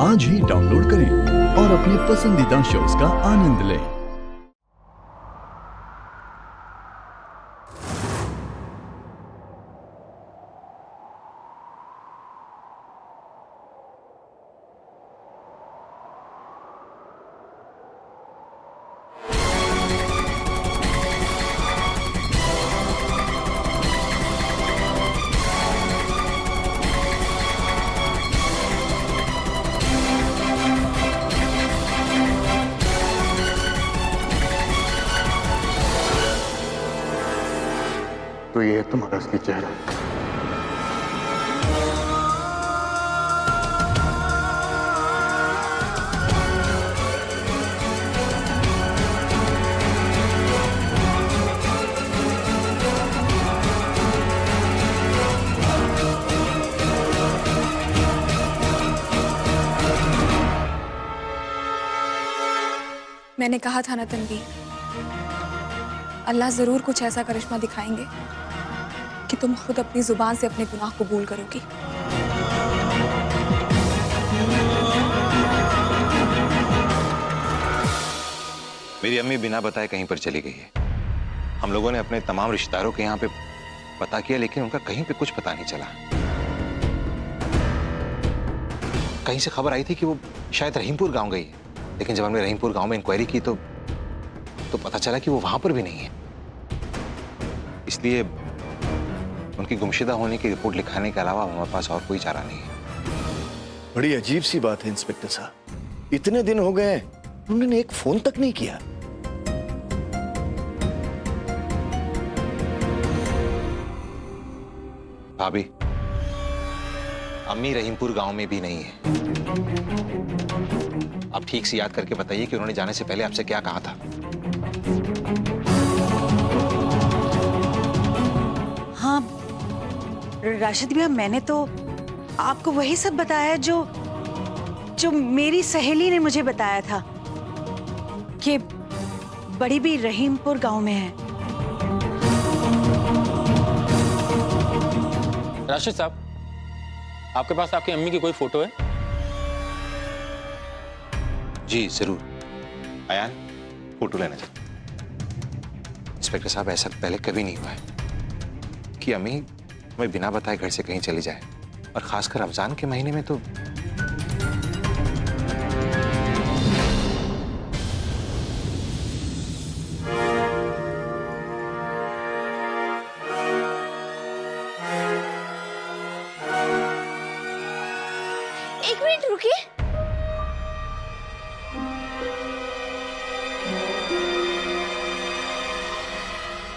आज ही डाउनलोड करें और अपने पसंदीदा शोज का आनंद लें। तो ये है तुम्हारा असली चेहरा। मैंने कहा था ना तन्वी, अल्लाह जरूर कुछ ऐसा करिश्मा दिखाएंगे कि तुम खुद अपनी जुबान से अपने गुनाह कबूल करोगी। मेरी अम्मी बिना बताए कहीं पर चली गई है। हम लोगों ने अपने तमाम रिश्तेदारों के यहाँ पे पता किया, लेकिन उनका कहीं पे कुछ पता नहीं चला। कहीं से खबर आई थी कि वो शायद रहीमपुर गांव गई है, लेकिन जब हमने रहीमपुर गांव में इंक्वायरी की तो पता चला कि वो वहां पर भी नहीं है। इसलिए उनकी गुमशुदा होने की रिपोर्ट लिखाने के अलावा हमारे पास और कोई चारा नहीं है। बड़ी अजीब सी बात है इंस्पेक्टर साहब, इतने दिन हो गए उन्होंने एक फोन तक नहीं किया। भाभी, अम्मी रहीमपुर गांव में भी नहीं है। आप ठीक से याद करके बताइए कि उन्होंने जाने से पहले आपसे क्या कहा था। हाँ राशिद भैया, मैंने तो आपको वही सब बताया जो मेरी सहेली ने मुझे बताया था कि बड़ी भी रहीमपुर गांव में है। राशिद साहब, आपके पास आपकी अम्मी की कोई फोटो है? जी जरूर। आयान, फोटो लेना चाहिए। इंस्पेक्टर साहब, ऐसा पहले कभी नहीं हुआ है कि अम्मी हमें बिना बताए घर से कहीं चली जाए, और खासकर रमजान के महीने में तो। एक मिनट रुकिए।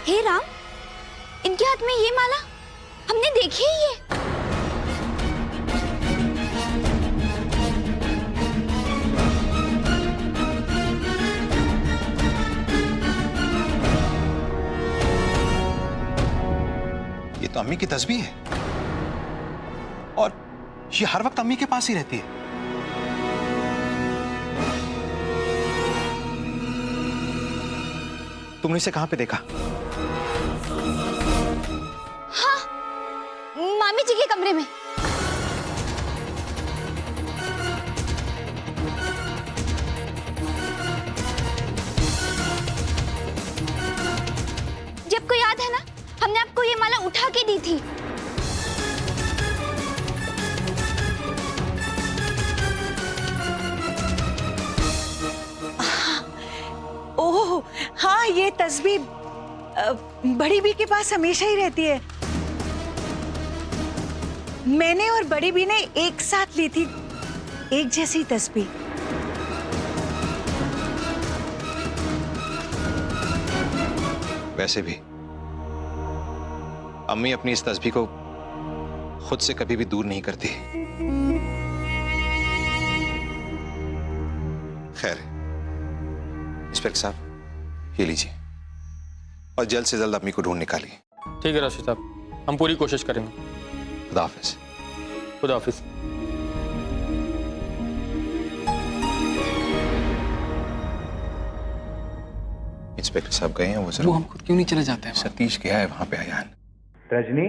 हे राम, इनके हाथ में ये माला हमने देखी ही है। ये तो अम्मी की तस्बीह है, और ये हर वक्त अम्मी के पास ही रहती है। तुमने इसे कहां पे देखा? हाँ, मामी जी के कमरे में। जब को याद है ना, हमने आपको ये माला उठा के दी थी। ओह हाँ, ये तस्बीह बड़ी बी के पास हमेशा ही रहती है। मैंने और बड़ी बी ने एक साथ ली थी एक जैसी तस्बीह। वैसे भी अम्मी अपनी इस तस्बीह को खुद से कभी भी दूर नहीं करती। खैर, इंस्पेक्टर साहब, ये लीजिए, और जल्द से जल्द अम्मी को ढूंढ निकालिए। ठीक है राशिद साहब, हम पूरी कोशिश करेंगे। खुदा हाफिज। खुदा हाफिज। इंस्पेक्टर साहब गए हैं, वो वो हम खुद क्यों नहीं चले जाते हैं? सतीश गया है वहां पे। आयान, रजनी,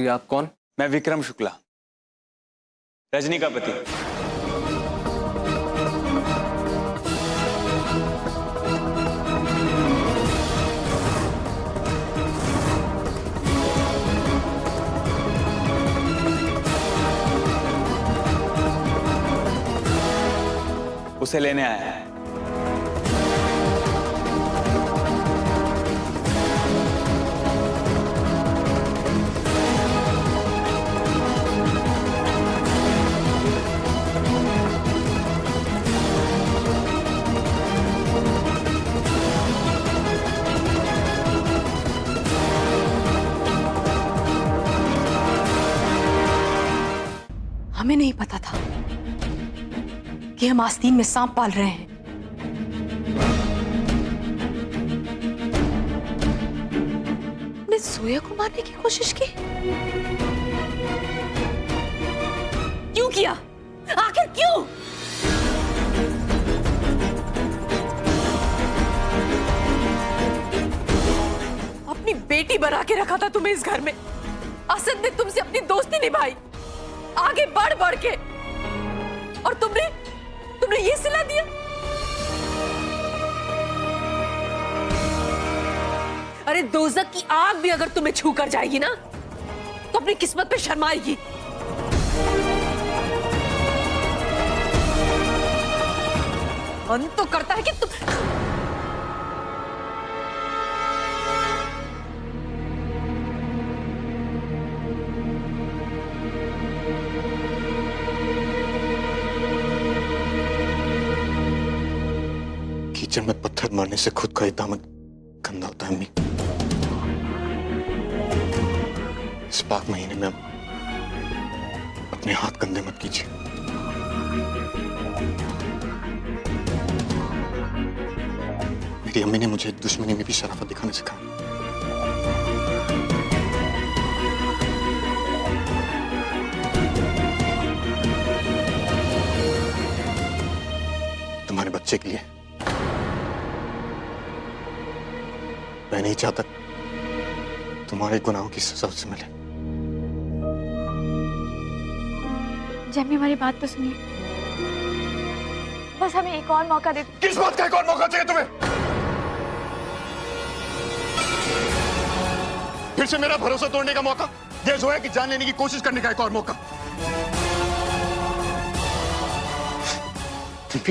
सॉरी, आप कौन? मैं विक्रम शुक्ला, रजनी का पति। उसे लेने आया है। हमें नहीं पता था कि हम आस्तीन में सांप पाल रहे हैं। ने सोया को मारने की कोशिश की। क्यों किया? आखिर क्यों? अपनी बेटी बना के रखा था तुम्हें इस घर में। असद ने तुमसे अपनी दोस्ती निभाई, आगे बढ़ बढ़ के, और तुमने ये सिला दिया। अरे दोज़ख की आग भी अगर तुम्हें छू कर जाएगी ना, तो अपनी किस्मत पे शर्माएगी। मन तो करता है कि तुम कीचड़ में पत्थर मारने से खुद का ही दामन गंदा होता है अम्मी। इस पाक महीने में अपने हाथ गंदे मत कीजिए। मेरी अम्मी ने मुझे दुश्मनी में भी शराफत दिखाना सिखाया। तुम्हारे बच्चे के लिए मैं नहीं चाहता तुम्हारे गुनाहों की सजा उसे मिले। जम्मी, हमारी बात तो सुनिए। बस हमें एक और मौका दे। किस बात का एक और मौका चाहिए तुम्हें? फिर से मेरा भरोसा तोड़ने का मौका? ये जो है कि जान लेने की कोशिश करने का एक और मौका। तुम